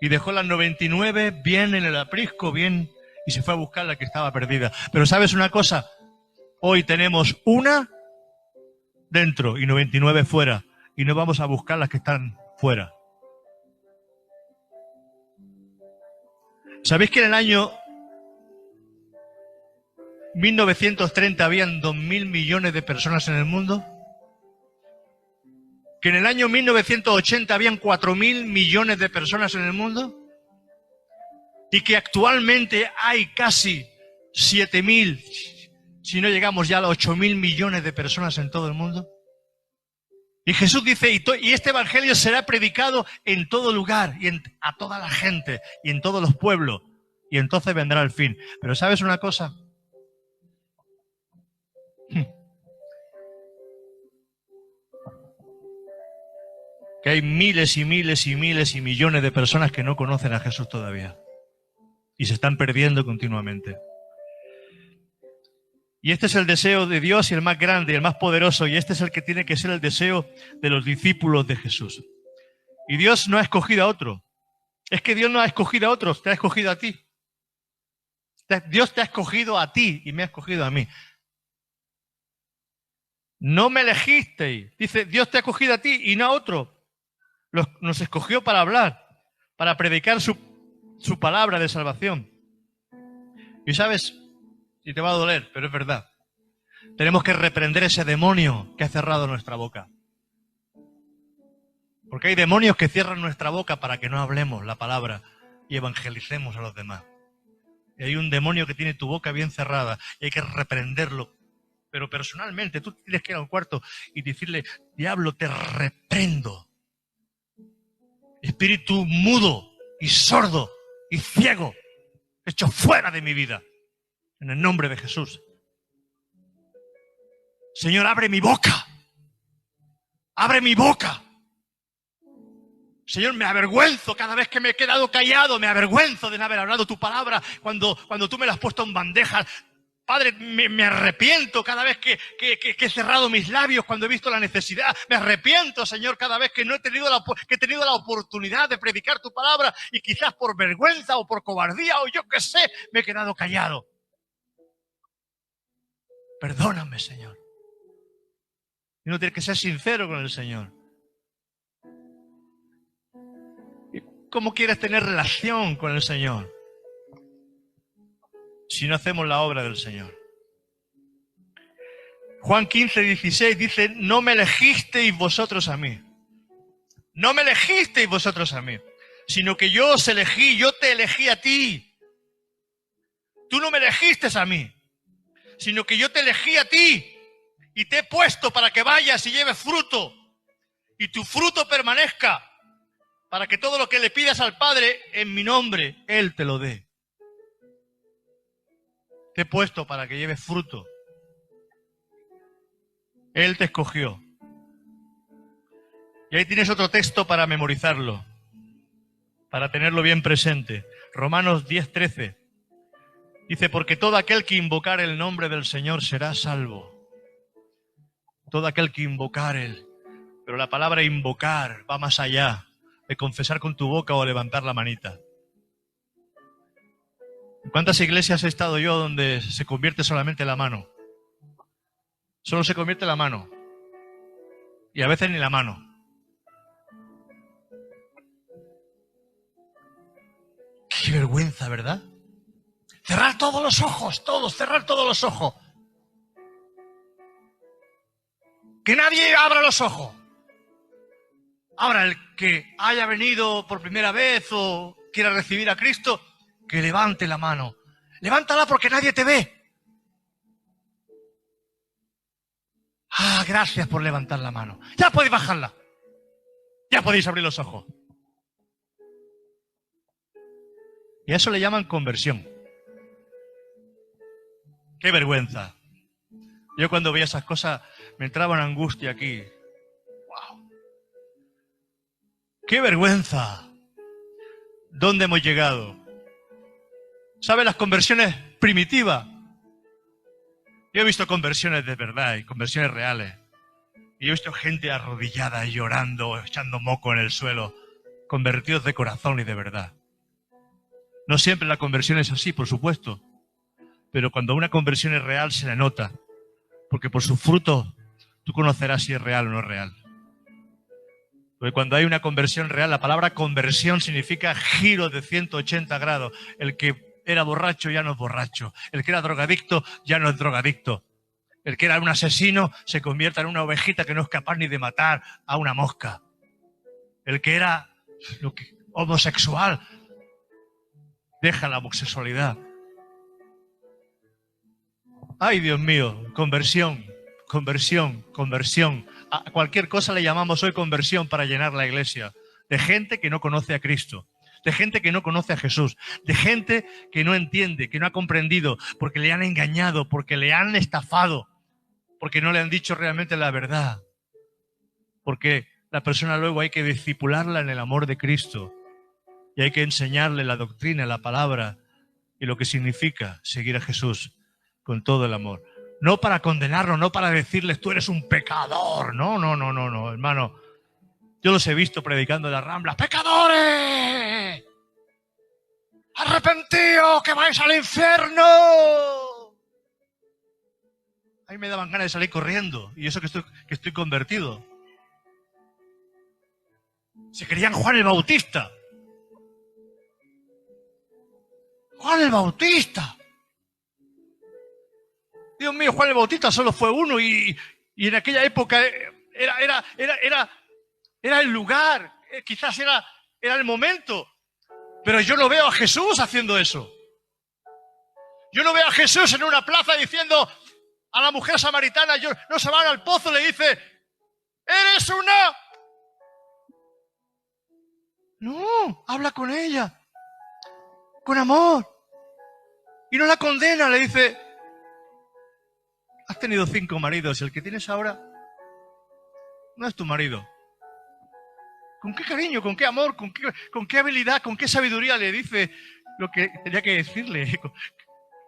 y dejó las 99 bien en el aprisco, bien, y se fue a buscar la que estaba perdida. Pero ¿sabes una cosa? Hoy tenemos una dentro y 99 fuera, y no vamos a buscar las que están fuera. ¿Sabéis que en el año 1930 habían 2.000 millones de personas en el mundo? ¿Que en el año 1980 habían 4.000 millones de personas en el mundo? Y que actualmente hay casi 7.000, si no llegamos ya a los 8.000 millones de personas en todo el mundo. Y Jesús dice, y este evangelio será predicado en todo lugar, y a toda la gente, y en todos los pueblos, y entonces vendrá el fin. Pero ¿sabes una cosa? Que hay miles y miles y miles y millones de personas que no conocen a Jesús todavía. Y se están perdiendo continuamente. Y este es el deseo de Dios y el más grande y el más poderoso. Y este es el que tiene que ser el deseo de los discípulos de Jesús. Y Dios no ha escogido a otro. Es que Dios no ha escogido a otros, te ha escogido a ti. Dios te ha escogido a ti y me ha escogido a mí. No me elegisteis. Dice, Dios te ha escogido a ti y no a otro. Nos escogió para hablar, para predicar su palabra de salvación. Y sabes, y te va a doler, pero es verdad. Tenemos que reprender ese demonio que ha cerrado nuestra boca. Porque hay demonios que cierran nuestra boca para que no hablemos la palabra y evangelicemos a los demás. Y hay un demonio que tiene tu boca bien cerrada y hay que reprenderlo. Pero personalmente, tú tienes que ir a un cuarto y decirle, diablo, te reprendo. Espíritu mudo y sordo y ciego, hecho fuera de mi vida. En el nombre de Jesús. Señor, abre mi boca. Abre mi boca. Señor, me avergüenzo cada vez que me he quedado callado. Me avergüenzo de no haber hablado tu palabra cuando tú me la has puesto en bandejas. Padre, me arrepiento cada vez que he cerrado mis labios cuando he visto la necesidad. Me arrepiento, Señor, cada vez que no he tenido la oportunidad de predicar tu palabra y quizás por vergüenza o por cobardía o yo qué sé, me he quedado callado. Perdóname, Señor. Y uno tiene que ser sincero con el Señor. ¿Cómo quieres tener relación con el Señor si no hacemos la obra del Señor? Juan 15, 16 dice, no me elegisteis vosotros a mí. No me elegisteis vosotros a mí, sino que yo os elegí, yo te elegí a ti. Tú no me elegiste a mí, sino que yo te elegí a ti y te he puesto para que vayas y lleves fruto y tu fruto permanezca, para que todo lo que le pidas al Padre en mi nombre, Él te lo dé. Te he puesto para que lleves fruto. Él te escogió. Y ahí tienes otro texto para memorizarlo, para tenerlo bien presente. Romanos 10:13. Dice, porque todo aquel que invocar el nombre del Señor será salvo. Todo aquel que invocar Él. Pero la palabra invocar va más allá de confesar con tu boca o levantar la manita. ¿En cuántas iglesias he estado yo donde se convierte solamente la mano? Solo se convierte la mano. Y a veces ni la mano. Qué vergüenza, ¿verdad? Cerrar todos los ojos, todos, cerrar todos los ojos. Que nadie abra los ojos. Ahora, el que haya venido por primera vez o quiera recibir a Cristo, que levante la mano. Levántala porque nadie te ve. Ah, gracias por levantar la mano. Ya podéis bajarla. Ya podéis abrir los ojos. Y a eso le llaman conversión. ¡Qué vergüenza! Yo cuando veía esas cosas me entraba una angustia aquí. ¡Wow! ¡Qué vergüenza! ¿Dónde hemos llegado? ¿Sabe las conversiones primitivas? Yo he visto conversiones de verdad y conversiones reales. Y he visto gente arrodillada y llorando, echando moco en el suelo, convertidos de corazón y de verdad. No siempre la conversión es así, por supuesto. Pero cuando una conversión es real, se le nota. Porque por sus frutos tú conocerás si es real o no es real. Porque cuando hay una conversión real, la palabra conversión significa giro de 180 grados. El que era borracho ya no es borracho. El que era drogadicto ya no es drogadicto. El que era un asesino se convierte en una ovejita que no es capaz ni de matar a una mosca. El que era homosexual deja la homosexualidad. Ay, Dios mío, conversión, conversión, conversión. A cualquier cosa le llamamos hoy conversión para llenar la iglesia. De gente que no conoce a Cristo. De gente que no conoce a Jesús, de gente que no entiende, que no ha comprendido, porque le han engañado, porque le han estafado, porque no le han dicho realmente la verdad. Porque la persona luego hay que discipularla en el amor de Cristo y hay que enseñarle la doctrina, la palabra y lo que significa seguir a Jesús con todo el amor. No para condenarlo, no para decirles tú eres un pecador. No, no, no, no, no, hermano. Yo los he visto predicando en las Ramblas. ¡Pecadores! ¡Arrepentidos, que vais al infierno! A mí me daban ganas de salir corriendo. Y eso que estoy convertido. Se creían Juan el Bautista. ¡Juan el Bautista! Dios mío, Juan el Bautista solo fue uno y en aquella época era el lugar, quizás era el momento. Pero yo no veo a Jesús haciendo eso. Yo no veo a Jesús en una plaza diciendo a la mujer samaritana, no se van al pozo, le dice, ¡eres una! No, habla con ella, con amor. Y no la condena, le dice, has tenido 5 maridos, el que tienes ahora no es tu marido. ¿Con qué cariño, con qué amor, con qué habilidad, con qué sabiduría le dice lo que tenía que decirle?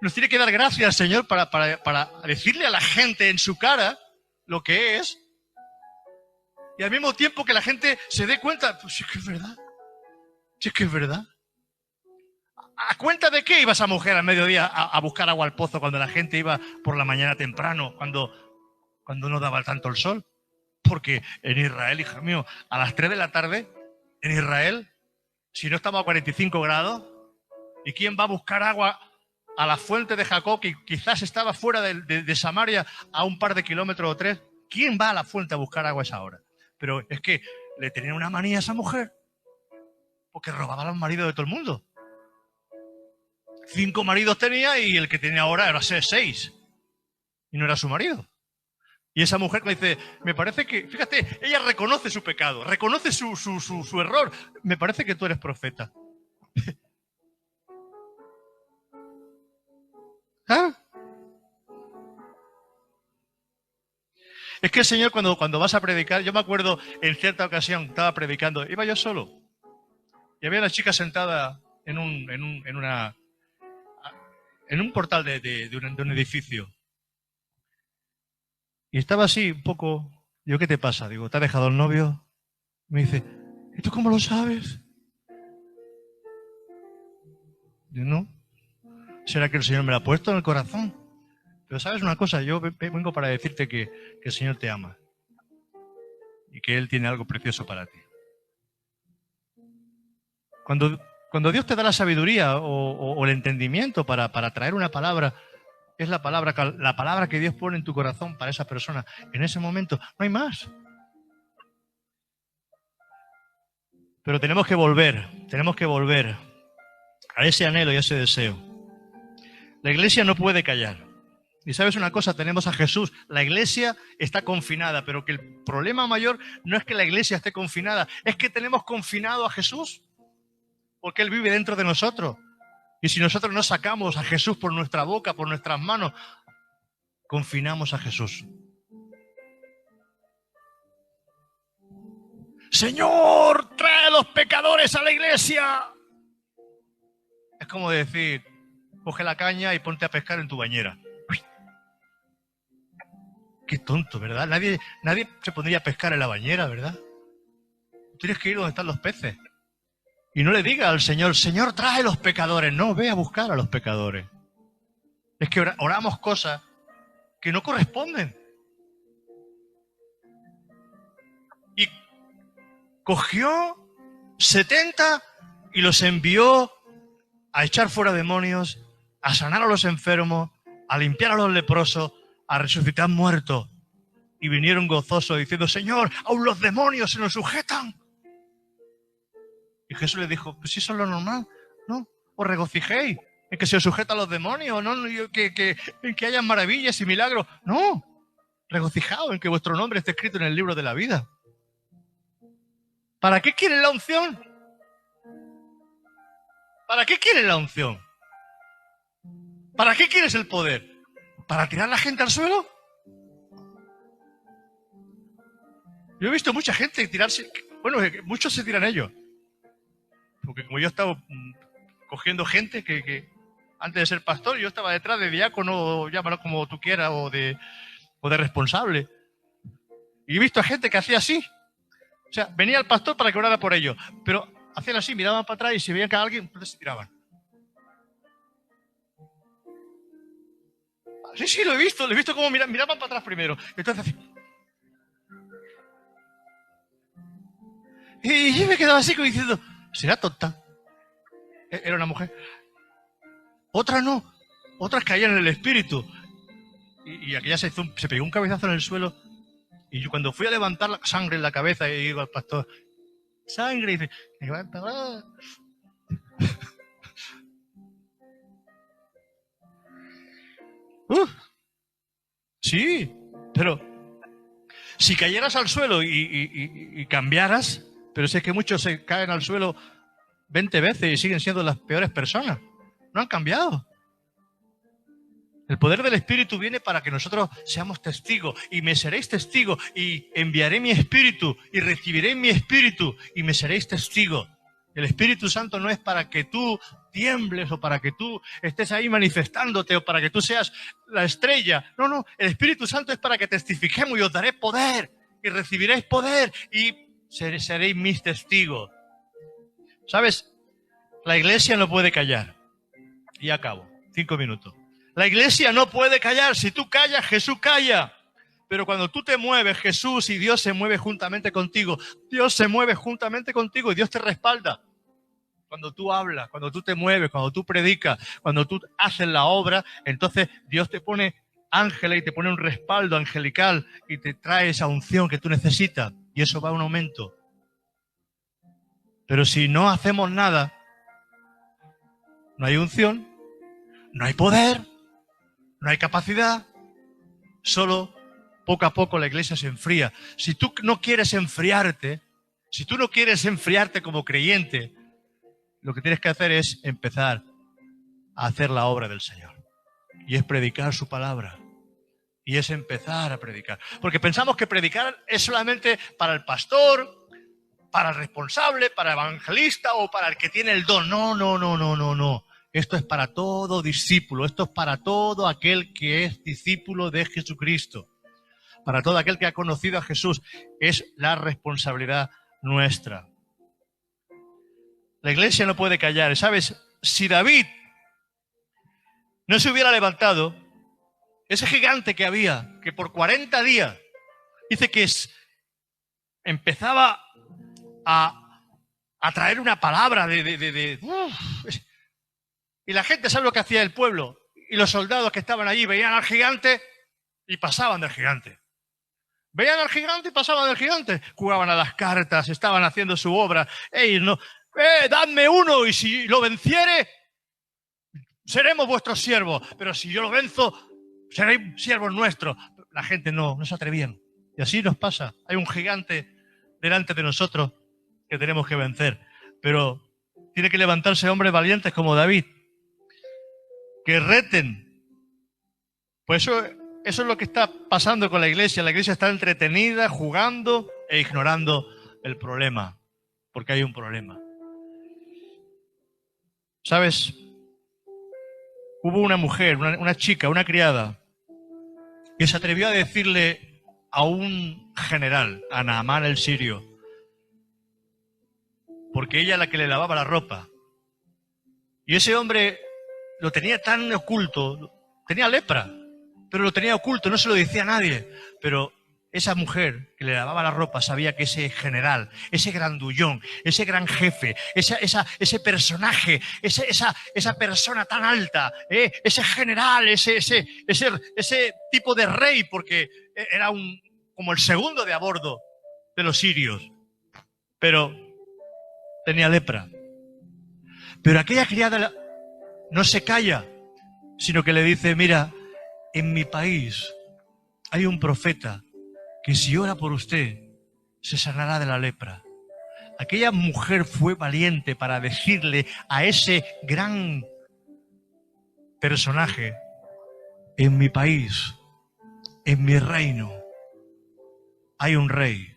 Nos tiene que dar gracias, Señor, para decirle a la gente en su cara lo que es. Y al mismo tiempo que la gente se dé cuenta, pues sí que es verdad. Sí es que es verdad. ¿A cuenta de qué iba esa mujer al mediodía a buscar agua al pozo cuando la gente iba por la mañana temprano, cuando no daba tanto el sol? Porque en Israel, hija mío, a las 3 de la tarde, en Israel, si no estamos a 45 grados, ¿y quién va a buscar agua a la fuente de Jacob, que quizás estaba fuera de Samaria a un par de kilómetros o 3? ¿Quién va a la fuente a buscar agua a esa hora? Pero es que le tenía una manía a esa mujer, porque robaba a los maridos de todo el mundo. 5 maridos tenía y el que tenía ahora era 6. Y no era su marido. Y esa mujer le dice, me parece que, fíjate, ella reconoce su pecado, reconoce su error. Me parece que tú eres profeta. ¿Ah? Es que el Señor cuando vas a predicar, yo me acuerdo en cierta ocasión, estaba predicando, iba yo solo. Y había una chica sentada en un portal de un edificio. Y estaba así un poco, digo, ¿qué te pasa? Digo, ¿te ha dejado el novio? Me dice, ¿y tú cómo lo sabes? Digo, no. ¿Será que el Señor me lo ha puesto en el corazón? Pero sabes una cosa, yo vengo para decirte que el Señor te ama. Y que Él tiene algo precioso para ti. Cuando Dios te da la sabiduría o el entendimiento para traer una palabra, es la palabra que Dios pone en tu corazón para esa persona. En ese momento, no hay más. Pero tenemos que volver a ese anhelo y a ese deseo. La iglesia no puede callar. Y sabes una cosa, tenemos a Jesús. La iglesia está confinada, pero que el problema mayor no es que la iglesia esté confinada, es que tenemos confinado a Jesús, porque Él vive dentro de nosotros. Y si nosotros no sacamos a Jesús por nuestra boca, por nuestras manos, confinamos a Jesús. Señor, trae a los pecadores a la iglesia. Es como decir, coge la caña y ponte a pescar en tu bañera. Uy. Qué tonto, ¿verdad? Nadie se pondría a pescar en la bañera, ¿verdad? Tienes que ir donde están los peces. Y no le diga al Señor, Señor, trae a los pecadores. No, ve a buscar a los pecadores. Es que oramos cosas que no corresponden. Y cogió 70 y los envió a echar fuera demonios, a sanar a los enfermos, a limpiar a los leprosos, a resucitar muertos. Y vinieron gozosos diciendo, Señor, aún los demonios se nos sujetan. Y Jesús les dijo, pues si eso es lo normal, ¿no? Os regocijéis en que se os sujetan los demonios, ¿no? En que hayan maravillas y milagros. No, regocijaos en que vuestro nombre esté escrito en el libro de la vida. ¿Para qué quieren la unción? ¿Para qué quieren la unción? ¿Para qué quieres el poder? ¿Para tirar a la gente al suelo? Yo he visto mucha gente tirarse, bueno, muchos se tiran ellos. Porque como yo he estado cogiendo gente que antes de ser pastor, yo estaba detrás de diácono, llámalo como tú quieras, o de responsable. Y he visto a gente que hacía así. O sea, venía el pastor para que orara por ellos, pero hacían así, miraban para atrás y si veían que a alguien, entonces se tiraban. Sí, lo he visto cómo miraban para atrás primero. Entonces así. Y yo me quedaba así como diciendo, ¿será tonta? Era una mujer. Otras no, otras caían en el espíritu. Y aquella se pegó un cabezazo en el suelo. Y yo cuando fui a levantar la sangre en la cabeza, y digo al pastor, sangre, y dice, levanta. Sí, pero si cayeras al suelo y cambiaras, pero si es que muchos se caen al suelo 20 veces y siguen siendo las peores personas. No han cambiado. El poder del Espíritu viene para que nosotros seamos testigos. Y me seréis testigos. Y enviaré mi Espíritu. Y recibiré mi Espíritu. Y me seréis testigos. El Espíritu Santo no es para que tú tiembles o para que tú estés ahí manifestándote o para que tú seas la estrella. No, no. El Espíritu Santo es para que testifiquemos y os daré poder. Y recibiréis poder. Y seréis mis testigos. ¿Sabes? La iglesia no puede callar. Y acabo. 5 minutos. La iglesia no puede callar. Si tú callas, Jesús calla. Pero cuando tú te mueves, Jesús y Dios se mueve juntamente contigo. Dios se mueve juntamente contigo y Dios te respalda. Cuando tú hablas, cuando tú te mueves, cuando tú predicas, cuando tú haces la obra, entonces Dios te pone ángeles y te pone un respaldo angelical y te trae esa unción que tú necesitas. Y eso va a un aumento. Pero si no hacemos nada, no hay unción, no hay poder, no hay capacidad, solo poco a poco la iglesia se enfría. Si tú no quieres enfriarte, como creyente, lo que tienes que hacer es empezar a hacer la obra del Señor. Y es predicar su palabra. Y es empezar a predicar. Porque pensamos que predicar es solamente para el pastor, para el responsable, para el evangelista o para el que tiene el don. No. Esto es para todo discípulo. Esto es para todo aquel que es discípulo de Jesucristo. Para todo aquel que ha conocido a Jesús. Es la responsabilidad nuestra. La iglesia no puede callar. ¿Sabes? Si David no se hubiera levantado, ese gigante que había, que por 40 días, dice que empezaba a traer una palabra y la gente sabe lo que hacía el pueblo. Y los soldados que estaban allí veían al gigante y pasaban del gigante. Veían al gigante y pasaban del gigante. Jugaban a las cartas, estaban haciendo su obra. Dadme uno y si lo venciere, seremos vuestros siervos. Pero si yo lo venzo, seréis siervos nuestros. La gente no se atrevían. Y así nos pasa. Hay un gigante delante de nosotros que tenemos que vencer. Pero tiene que levantarse hombres valientes como David. que reten. Pues eso es lo que está pasando con la iglesia. La iglesia está entretenida, jugando e ignorando el problema, porque hay un problema. ¿Sabes? Hubo una mujer, una chica, una criada, que se atrevió a decirle a un general, a Naamán el sirio, porque ella es la que le lavaba la ropa. Y ese hombre lo tenía tan oculto, tenía lepra, pero lo tenía oculto, no se lo decía a nadie. Pero esa mujer que le lavaba la ropa sabía que ese general, ese grandullón, ese gran jefe, ese personaje, esa persona tan alta, ese general, ese tipo de rey, porque era como el segundo de a bordo de los sirios, pero tenía lepra. Pero aquella criada no se calla, sino que le dice: mira, en mi país hay un profeta que si ora por usted se sanará de la lepra. Aquella mujer fue valiente para decirle a ese gran personaje: en mi país, en mi reino, hay un rey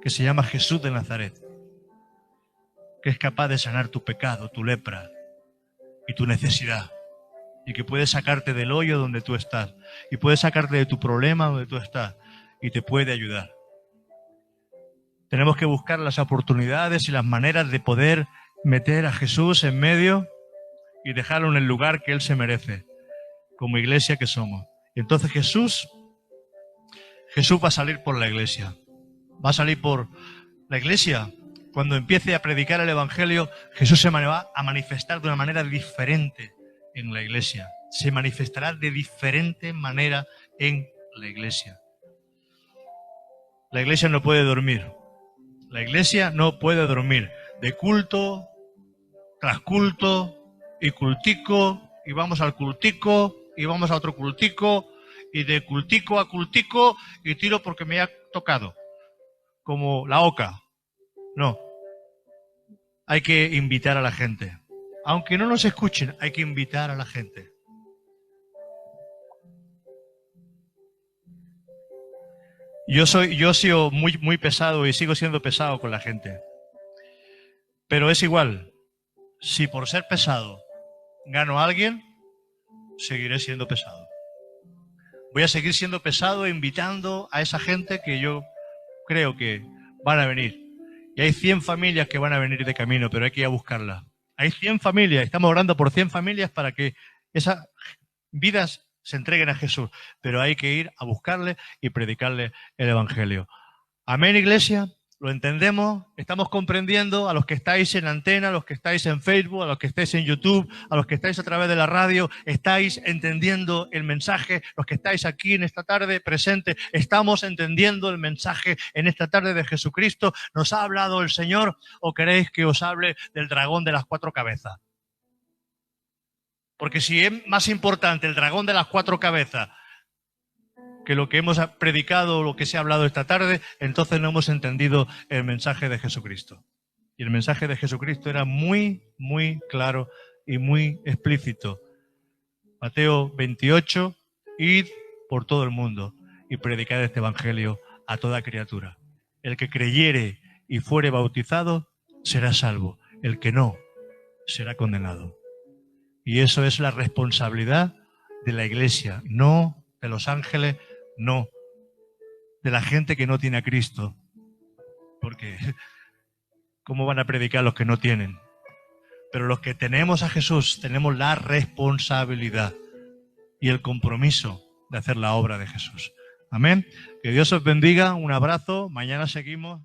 que se llama Jesús de Nazaret, que es capaz de sanar tu pecado, tu lepra y tu necesidad, y que puede sacarte del hoyo donde tú estás, y puede sacarte de tu problema donde tú estás, y te puede ayudar. Tenemos que buscar las oportunidades y las maneras de poder meter a Jesús en medio y dejarlo en el lugar que Él se merece, como iglesia que somos. Y entonces Jesús va a salir por la iglesia. Va a salir por la iglesia. Cuando empiece a predicar el Evangelio, Jesús se va a manifestar de una manera diferente en la iglesia. Se manifestará de diferente manera en la iglesia. La iglesia no puede dormir. La iglesia no puede dormir. De culto tras culto y cultico, y vamos al cultico, y vamos a otro cultico, y de cultico a cultico, y tiro porque me ha tocado. Como la oca. No. Hay que invitar a la gente. Aunque no nos escuchen, hay que invitar a la gente. Yo he sido muy pesado y sigo siendo pesado con la gente. Pero es igual. Si por ser pesado gano a alguien, seguiré siendo pesado. Voy a seguir siendo pesado e invitando a esa gente que yo creo que van a venir. Y hay 100 familias que van a venir de camino, pero hay que ir a buscarlas. Hay 100 familias, estamos orando por 100 familias para que esas vidas se entreguen a Jesús, pero hay que ir a buscarle y predicarle el Evangelio. Amén, iglesia, lo entendemos, estamos comprendiendo. A los que estáis en antena, a los que estáis en Facebook, a los que estáis en YouTube, a los que estáis a través de la radio, estáis entendiendo el mensaje. Los que estáis aquí en esta tarde presente, estamos entendiendo el mensaje en esta tarde de Jesucristo. ¿Nos ha hablado el Señor o queréis que os hable del dragón de las 4 cabezas? Porque si es más importante el dragón de las 4 cabezas que lo que hemos predicado o lo que se ha hablado esta tarde, entonces no hemos entendido el mensaje de Jesucristo. Y el mensaje de Jesucristo era muy, muy claro y muy explícito. Mateo 28, id por todo el mundo y predicad este Evangelio a toda criatura. El que creyere y fuere bautizado será salvo. El que no, será condenado. Y eso es la responsabilidad de la iglesia, no de los ángeles, no de la gente que no tiene a Cristo. Porque ¿cómo van a predicar los que no tienen? Pero los que tenemos a Jesús tenemos la responsabilidad y el compromiso de hacer la obra de Jesús. Amén. Que Dios os bendiga. Un abrazo. Mañana seguimos.